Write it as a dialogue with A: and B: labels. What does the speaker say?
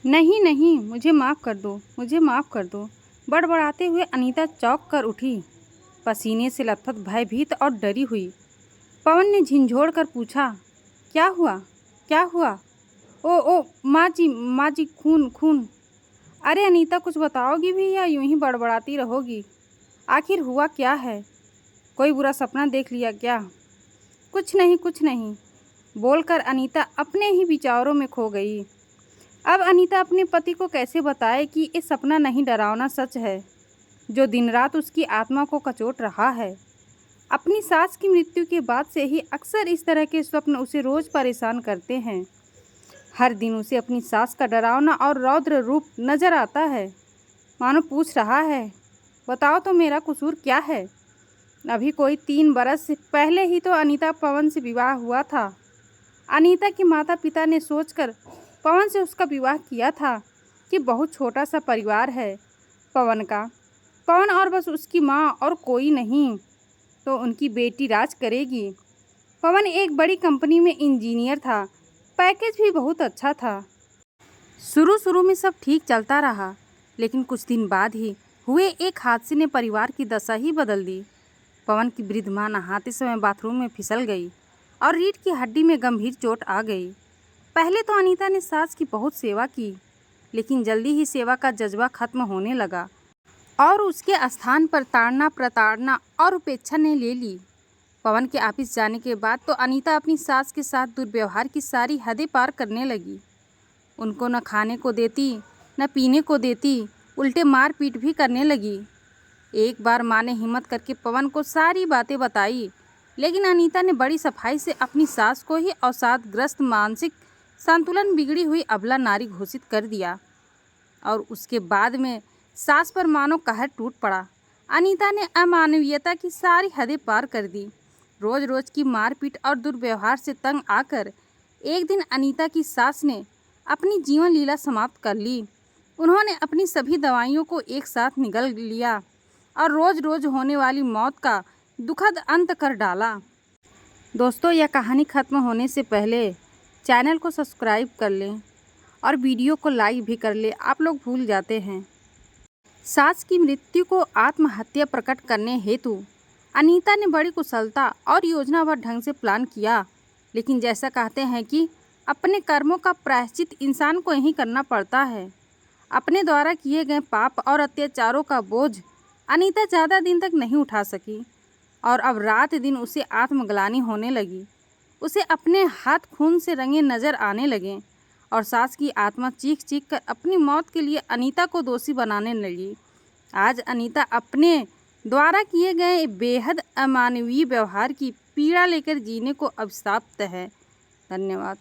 A: नहीं नहीं, मुझे माफ़ कर दो, मुझे माफ़ कर दो। बड़बड़ाते हुए अनीता चौंक कर उठी, पसीने से लथपथ, भयभीत और डरी हुई। पवन ने झिंझोड़ कर पूछा, क्या हुआ, क्या हुआ? ओ ओ, माँ जी, खून खून। अरे अनीता, कुछ बताओगी भी या यूं ही बड़बड़ाती रहोगी? आखिर हुआ क्या है? कोई बुरा सपना देख लिया क्या? कुछ नहीं, कुछ नहीं, बोलकर अनीता अपने ही विचारों में खो गई। अब अनीता अपने पति को कैसे बताए कि ये सपना नहीं, डरावना सच है जो दिन रात उसकी आत्मा को कचोट रहा है। अपनी सास की मृत्यु के बाद से ही अक्सर इस तरह के स्वप्न उसे रोज परेशान करते हैं। हर दिन उसे अपनी सास का डरावना और रौद्र रूप नजर आता है, मानो पूछ रहा है, बताओ तो मेरा कसूर क्या है? अभी कोई 3 बरस पहले ही तो अनीता पवन से विवाह हुआ था। अनीता के माता पिता ने सोचकर पवन से उसका विवाह किया था कि बहुत छोटा सा परिवार है पवन का। पवन और बस उसकी माँ और कोई नहीं, तो उनकी बेटी राज करेगी। पवन एक बड़ी कंपनी में इंजीनियर था, पैकेज भी बहुत अच्छा था। शुरू शुरू में सब ठीक चलता रहा, लेकिन कुछ दिन बाद ही हुए एक हादसे ने परिवार की दशा ही बदल दी। पवन की वृद्ध माँ नहाते समय बाथरूम में फिसल गई और रीढ़ की हड्डी में गंभीर चोट आ गई। पहले तो अनीता ने सास की बहुत सेवा की, लेकिन जल्दी ही सेवा का जज्बा खत्म होने लगा और उसके स्थान पर ताड़ना, प्रताड़ना और उपेक्षा ने ले ली। पवन के ऑफिस जाने के बाद तो अनीता अपनी सास के साथ दुर्व्यवहार की सारी हदें पार करने लगी। उनको न खाने को देती, न पीने को देती, उल्टे मार पीट भी करने लगी। एक बार माँ ने हिम्मत करके पवन को सारी बातें बताई, लेकिन अनीता ने बड़ी सफाई से अपनी सास को ही अवसादग्रस्त, मानसिक संतुलन बिगड़ी हुई अबला नारी घोषित कर दिया और उसके बाद में सास पर मानो कहर टूट पड़ा। अनीता ने अमानवीयता की सारी हदें पार कर दी। रोज रोज की मारपीट और दुर्व्यवहार से तंग आकर एक दिन अनीता की सास ने अपनी जीवन लीला समाप्त कर ली। उन्होंने अपनी सभी दवाइयों को एक साथ निगल लिया और रोज रोज होने वाली मौत का दुखद अंत कर डाला। दोस्तों, यह कहानी खत्म होने से पहले चैनल को सब्सक्राइब कर लें और वीडियो को लाइक भी कर लें, आप लोग भूल जाते हैं। सास की मृत्यु को आत्महत्या प्रकट करने हेतु अनीता ने बड़ी कुशलता और योजनाबद्ध ढंग से प्लान किया, लेकिन जैसा कहते हैं कि अपने कर्मों का प्रायश्चित इंसान को ही करना पड़ता है। अपने द्वारा किए गए पाप और अत्याचारों का बोझ अनीता ज़्यादा दिन तक नहीं उठा सकी और अब रात दिन उसे आत्मग्लानि होने लगी। उसे अपने हाथ खून से रंगे नजर आने लगे और सास की आत्मा चीख चीख कर अपनी मौत के लिए अनीता को दोषी बनाने लगी। आज अनीता अपने द्वारा किए गए बेहद अमानवीय व्यवहार की पीड़ा लेकर जीने को अभिशप्त है। धन्यवाद।